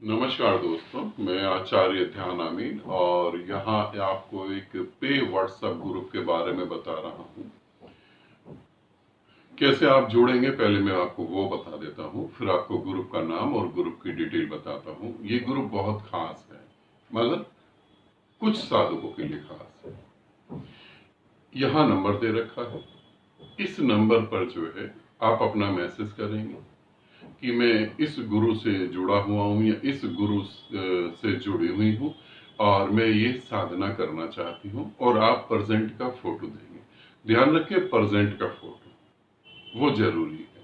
नमस्कार दोस्तों, मैं आचार्य ध्यान अमीन और यहाँ आपको एक पे व्हाट्सएप ग्रुप के बारे में बता रहा हूँ। कैसे आप जुड़ेंगे पहले मैं आपको वो बता देता हूँ, फिर आपको ग्रुप का नाम और ग्रुप की डिटेल बताता हूँ। ये ग्रुप बहुत खास है, मगर कुछ साधकों के लिए खास है। यहाँ नंबर दे रखा है, इस नंबर पर जो है आप अपना मैसेज करेंगे कि मैं इस गुरु से जुड़ा हुआ हूँ या इस गुरु से जुड़ी हुई हूँ और मैं ये साधना करना चाहती हूँ, और आप प्रेजेंट का फोटो देंगे। ध्यान रखिए, प्रेजेंट का फोटो वो जरूरी है,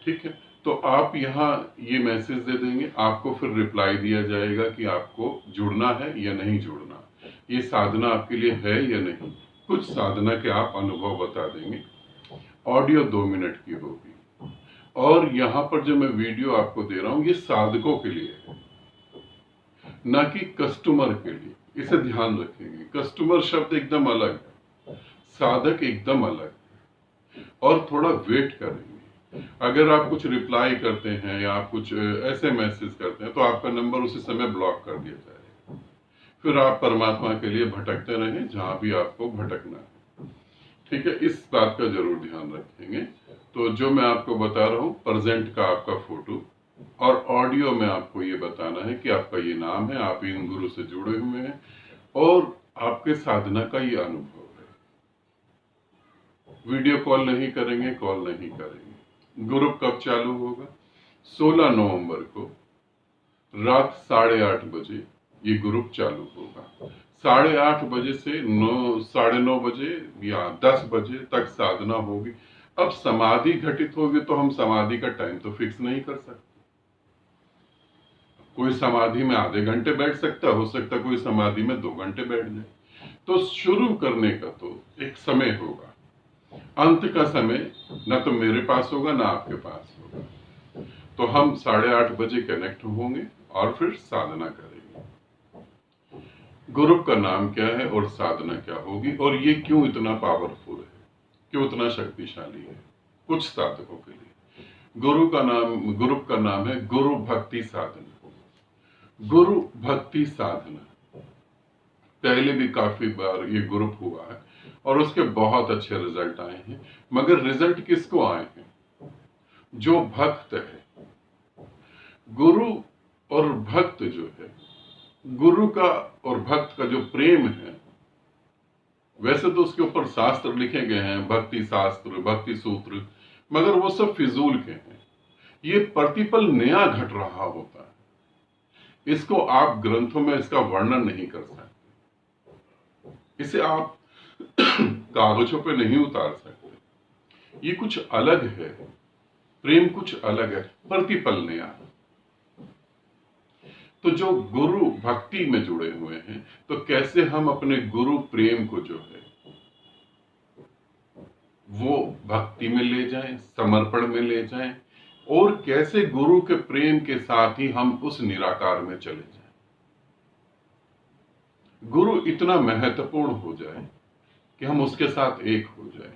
ठीक है। तो आप यहाँ ये मैसेज दे देंगे, आपको फिर रिप्लाई दिया जाएगा कि आपको जुड़ना है या नहीं जुड़ना, ये साधना आपके लिए है या नहीं। कुछ साधना के आप अनुभव बता देंगे। ऑडियो 2 मिनट की होगी, और यहाँ पर जो मैं वीडियो आपको दे रहा हूँ ये साधकों के लिए है, ना कि कस्टमर के लिए। इसे ध्यान रखेंगे, कस्टमर शब्द एकदम अलग है, साधक एकदम अलग है। और थोड़ा वेट करेंगे। अगर आप कुछ रिप्लाई करते हैं या आप कुछ ऐसे मैसेज करते हैं तो आपका नंबर उसी समय ब्लॉक कर दिया जाएगा। फिर आप परमात्मा के लिए भटकते रहें जहां भी आपको भटकना है, ठीक है। इस बात का जरूर ध्यान रखेंगे। तो जो मैं आपको बता रहा हूँ, प्रेजेंट का आपका फोटो, और ऑडियो में आपको ये बताना है कि आपका ये नाम है, आप इन गुरु से जुड़े हुए हैं और आपके साधना का ये अनुभव है। वीडियो कॉल नहीं करेंगे, कॉल नहीं करेंगे। ग्रुप कब चालू होगा? 16 नवंबर को रात 8:30 बजे ये ग्रुप चालू होगा। 8:30 बजे से 9, 9:30 बजे या 10 बजे तक साधना होगी। अब समाधि घटित होगी तो हम समाधि का टाइम तो फिक्स नहीं कर सकते। कोई समाधि में आधे घंटे बैठ सकता, हो सकता कोई समाधि में 2 घंटे बैठ जाए। तो शुरू करने का तो एक समय होगा, अंत का समय ना तो मेरे पास होगा ना आपके पास होगा। तो हम 8:30 बजे कनेक्ट होंगे और फिर साधना करेंगे। ग्रुप का नाम क्या है और साधना क्या होगी, और ये क्यों इतना पावरफुल है, क्यों इतना शक्तिशाली है कुछ साधकों के लिए। ग्रुप का नाम है गुरु भक्ति साधना। गुरु भक्ति साधना पहले भी काफी बार ये ग्रुप हुआ है और उसके बहुत अच्छे रिजल्ट आए हैं। मगर रिजल्ट किसको आए हैं? जो भक्त है। गुरु और भक्त जो है, गुरु का और भक्त का जो प्रेम है, वैसे तो उसके ऊपर शास्त्र लिखे गए हैं, भक्ति शास्त्र, भक्ति सूत्र, मगर वो सब फिजूल के हैं। ये प्रतिपल नया घट रहा होता है, इसको आप ग्रंथों में इसका वर्णन नहीं कर सकते, इसे आप कागजों पे नहीं उतार सकते। ये कुछ अलग है, प्रेम कुछ अलग है, प्रतिपल नया। तो जो गुरु भक्ति में जुड़े हुए हैं, तो कैसे हम अपने गुरु प्रेम को जो है वो भक्ति में ले जाएं, समर्पण में ले जाएं, और कैसे गुरु के प्रेम के साथ ही हम उस निराकार में चले जाएं। गुरु इतना महत्वपूर्ण हो जाए कि हम उसके साथ एक हो जाएं।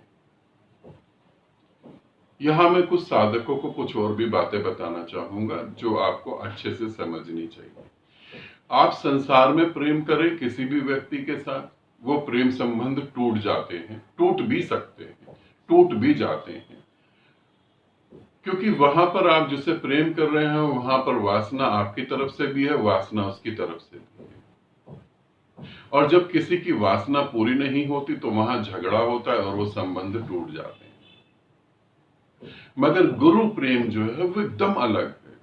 यहां मैं कुछ साधकों को कुछ और भी बातें बताना चाहूंगा जो आपको अच्छे से समझनी चाहिए। आप संसार में प्रेम करें किसी भी व्यक्ति के साथ, वो प्रेम संबंध टूट जाते हैं, टूट भी सकते हैं, टूट भी जाते हैं, क्योंकि वहां पर आप जिससे प्रेम कर रहे हैं वहां पर वासना आपकी तरफ से भी है, वासना उसकी तरफ से भी है। और जब किसी की वासना पूरी नहीं होती तो वहां झगड़ा होता है और वो संबंध टूट जाते हैं। मगर गुरु प्रेम जो है वो एकदम अलग है।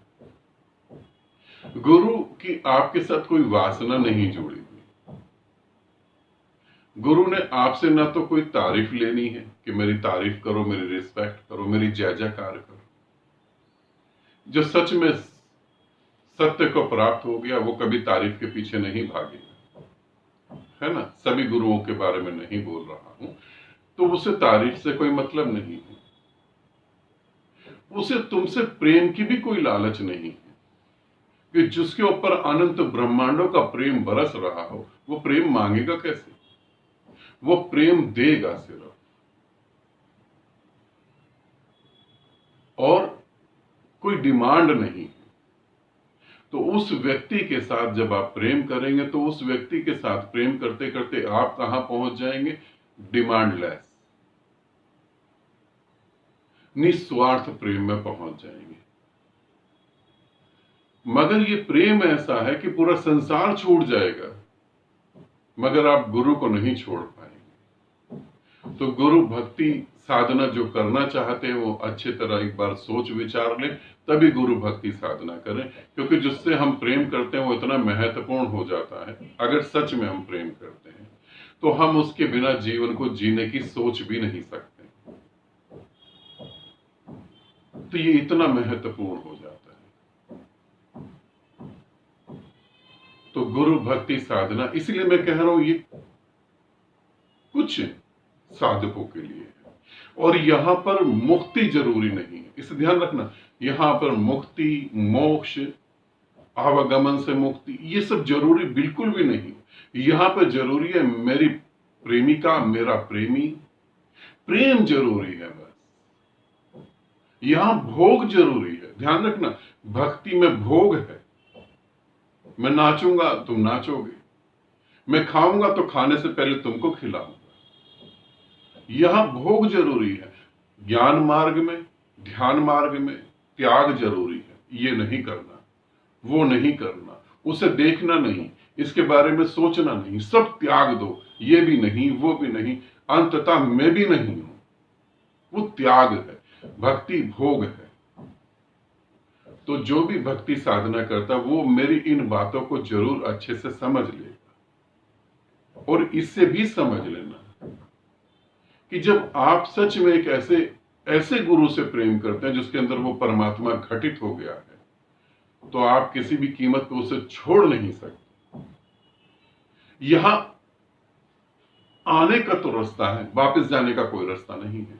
गुरु की आपके साथ कोई वासना नहीं जुड़ी हुई। गुरु ने आपसे ना तो कोई तारीफ लेनी है कि मेरी तारीफ करो, मेरी रिस्पेक्ट करो, मेरी जय जयकार करो। जो सच में सत्य को प्राप्त हो गया वो कभी तारीफ के पीछे नहीं भागेगा, है ना। सभी गुरुओं के बारे में नहीं बोल रहा हूं, तो उसे तारीफ से कोई मतलब नहीं है, उसे तुमसे प्रेम की भी कोई लालच नहीं है कि जिसके ऊपर अनंत ब्रह्मांडों का प्रेम बरस रहा हो वो प्रेम मांगेगा कैसे? वो प्रेम देगा सिर्फ, और कोई डिमांड नहीं। तो उस व्यक्ति के साथ जब आप प्रेम करेंगे तो उस व्यक्ति के साथ प्रेम करते करते आप कहां पहुंच जाएंगे? डिमांडलेस, निस्वार्थ प्रेम में पहुंच जाएंगे। मगर ये प्रेम ऐसा है कि पूरा संसार छूट जाएगा, मगर आप गुरु को नहीं छोड़ पाएंगे। तो गुरु भक्ति साधना जो करना चाहते हैं वो अच्छी तरह एक बार सोच विचार लें, तभी गुरु भक्ति साधना करें, क्योंकि जिससे हम प्रेम करते हैं वो इतना महत्वपूर्ण हो जाता है। अगर सच में हम प्रेम करते हैं तो हम उसके बिना जीवन को जीने की सोच भी नहीं सकते। तो ये इतना महत्वपूर्ण हो जाता है। तो गुरु भक्ति साधना, इसलिए मैं कह रहा हूं ये कुछ साधकों के लिए है, और यहां पर मुक्ति जरूरी नहीं है, इसे ध्यान रखना। यहां पर मुक्ति, मोक्ष, आवागमन से मुक्ति, ये सब जरूरी बिल्कुल भी नहीं। यहां पर जरूरी है मेरी प्रेमिका, मेरा प्रेमी, प्रेम जरूरी है बस। यहां भोग जरूरी है, ध्यान रखना। भक्ति में भोग है। मैं नाचूंगा, तुम नाचोगे। मैं खाऊंगा तो खाने से पहले तुमको खिलाऊंगा। यहां भोग जरूरी है। ज्ञान मार्ग में, ध्यान मार्ग में त्याग जरूरी है। ये नहीं करना, वो नहीं करना, उसे देखना नहीं, इसके बारे में सोचना नहीं, सब त्याग दो। ये भी नहीं, वो भी नहीं, अंततः मैं भी नहीं हूं। वो त्याग है। भक्ति भोग है। तो जो भी भक्ति साधना करता वो मेरी इन बातों को जरूर अच्छे से समझ लेगा। और इससे भी समझ लेना कि जब आप सच में एक ऐसे गुरु से प्रेम करते हैं जिसके अंदर वो परमात्मा घटित हो गया है, तो आप किसी भी कीमत पे उसे छोड़ नहीं सकते। यहां आने का तो रास्ता है, वापस जाने का कोई रास्ता नहीं है।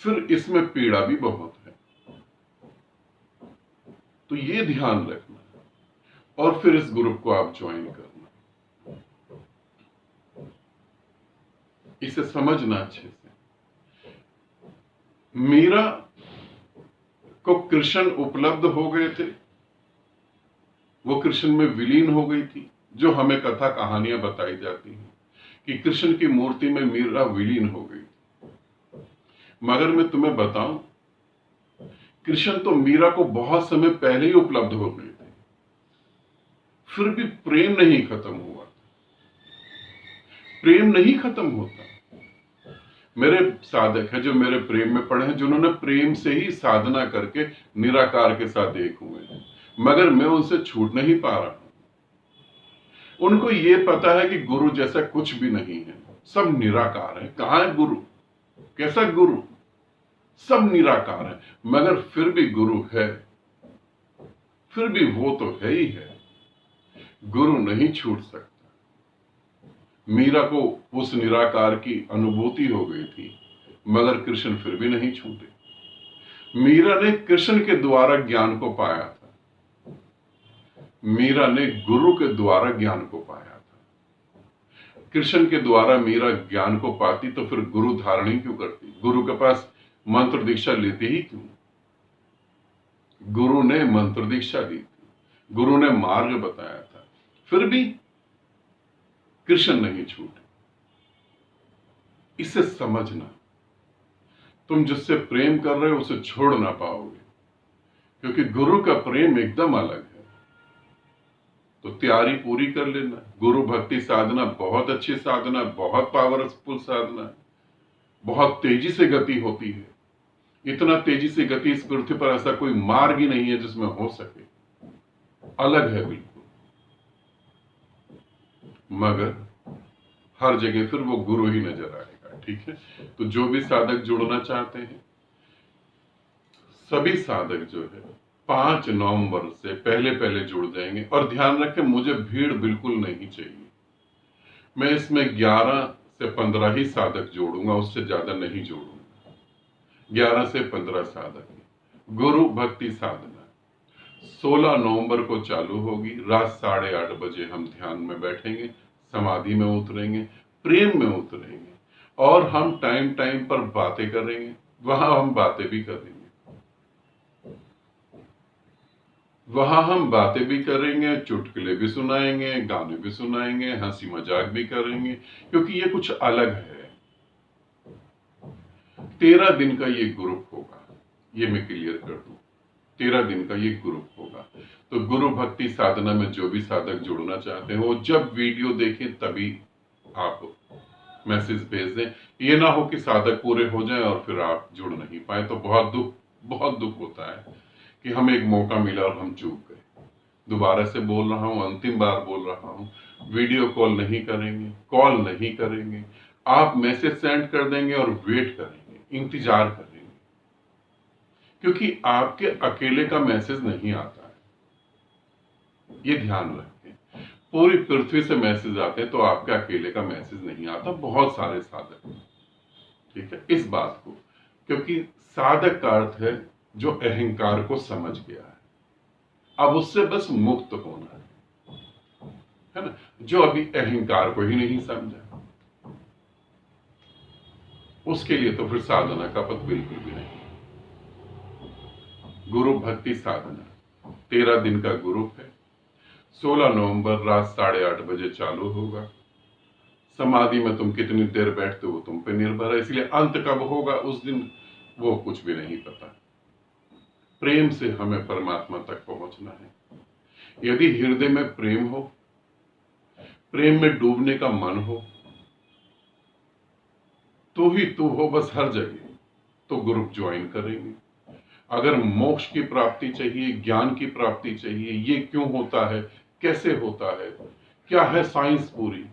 फिर इसमें पीड़ा भी बहुत है। तो ये ध्यान रखना, और फिर इस ग्रुप को आप ज्वाइन करना। इसे समझना अच्छे से। मीरा को कृष्ण उपलब्ध हो गए थे, वो कृष्ण में विलीन हो गई थी। जो हमें कथा कहानियां बताई जाती हैं कि कृष्ण की मूर्ति में मीरा विलीन हो गई। मगर मैं तुम्हें बताऊं, कृष्ण तो मीरा को बहुत समय पहले ही उपलब्ध हो गए थे, फिर भी प्रेम नहीं खत्म हुआ। प्रेम नहीं खत्म होता। मेरे साधक है जो मेरे प्रेम में पड़े हैं, जिन्होंने प्रेम से ही साधना करके निराकार के साथ एक हुए हैं, मगर मैं उनसे छूट नहीं पा रहा हूं। उनको ये पता है कि गुरु जैसा कुछ भी नहीं है, सब निराकार है। कहां है गुरु? कैसा गुरु? सब निराकार है, मगर फिर भी गुरु है। फिर भी वो तो है ही है। गुरु नहीं छूट सकता। मीरा को उस निराकार की अनुभूति हो गई थी, मगर कृष्ण फिर भी नहीं छूटे। मीरा ने कृष्ण के द्वारा ज्ञान को पाया था। मीरा ने गुरु के द्वारा ज्ञान को पाया था। कृष्ण के द्वारा मीरा ज्ञान को पाती तो फिर गुरु धारणी क्यों करती? गुरु के पास मंत्र दीक्षा लेती ही क्यों? गुरु ने मंत्र दीक्षा दी थी, गुरु ने मार्ग बताया था, फिर भी कृष्ण नहीं छूटे। इसे समझना। तुम जिससे प्रेम कर रहे हो उसे छोड़ ना पाओगे, क्योंकि गुरु का प्रेम एकदम अलग है। तो तैयारी पूरी कर लेना। गुरु भक्ति साधना बहुत अच्छी साधना, बहुत पावरफुल साधना है, बहुत तेजी से गति होती है। इतना तेजी से गति इस पृथ्वी पर ऐसा कोई मार्ग ही नहीं है जिसमें हो सके। अलग है बिल्कुल। मगर हर जगह फिर वो गुरु ही नजर आएगा। ठीक है। तो जो भी साधक जुड़ना चाहते हैं, सभी साधक जो है 5 नवंबर से पहले पहले जुड़ जाएंगे। और ध्यान रखें, मुझे भीड़ बिल्कुल नहीं चाहिए। मैं इसमें 11 से 15 ही साधक जोड़ूंगा, उससे ज्यादा नहीं जोड़ूंगा। 11 से 15 साधक। गुरु भक्ति साधना 16 नवंबर को चालू होगी। रात 8:30 बजे हम ध्यान में बैठेंगे, समाधि में उतरेंगे, प्रेम में उतरेंगे, और हम टाइम टाइम पर बातें करेंगे। वहां हम बातें भी करेंगे। वहां हम बातें भी करेंगे, चुटकुले भी सुनाएंगे, गाने भी सुनाएंगे, हंसी मजाक भी करेंगे, क्योंकि ये कुछ अलग है। 13 दिन का ये ग्रुप होगा, ये मैं क्लियर कर दूं। 13 दिन का ये ग्रुप होगा। तो गुरु भक्ति साधना में जो भी साधक जुड़ना चाहते हैं वो जब वीडियो देखें तभी आप मैसेज भेज दें। ये ना हो कि साधक पूरे हो जाएं और फिर आप जुड़ नहीं पाए, तो बहुत दुख होता है कि हमें एक मौका मिला और हम चूक गए। दोबारा से बोल रहा हूं, अंतिम बार बोल रहा हूं, वीडियो कॉल नहीं करेंगे, कॉल नहीं करेंगे, आप मैसेज सेंड कर देंगे और वेट करेंगे, इंतजार करेंगे, क्योंकि आपके अकेले का मैसेज नहीं आता है। ये ध्यान रखें, पूरी पृथ्वी से मैसेज आते हैं तो आपके अकेले का मैसेज नहीं आता, बहुत सारे साधक। ठीक है, इस बात को, क्योंकि साधक का अर्थ है जो अहंकार को समझ गया है, अब उससे बस मुक्त होना है ना। जो अभी अहंकार को ही नहीं समझा, उसके लिए तो फिर साधना का पथ बिल्कुल भी नहीं। गुरु भक्ति साधना 13 दिन का ग्रुप है। 16 नवंबर रात 8:30 बजे चालू होगा। समाधि में तुम कितनी देर बैठते हो तुम पे निर्भर है, इसलिए अंत कब होगा उस दिन वो कुछ भी नहीं पता। प्रेम से हमें परमात्मा तक पहुंचना है। यदि हृदय में प्रेम हो, प्रेम में डूबने का मन हो, तो ही तू हो बस हर जगह, तो ग्रुप ज्वाइन करेंगे। अगर मोक्ष की प्राप्ति चाहिए, ज्ञान की प्राप्ति चाहिए, ये क्यों होता है, कैसे होता है, क्या है साइंस पूरी,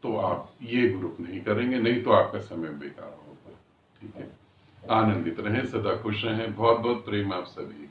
तो आप ये ग्रुप नहीं करेंगे, नहीं तो आपका समय बेकार होगा। ठीक है, आनंदित रहें, सदा खुश रहें। बहुत बहुत प्रेम आप सभी।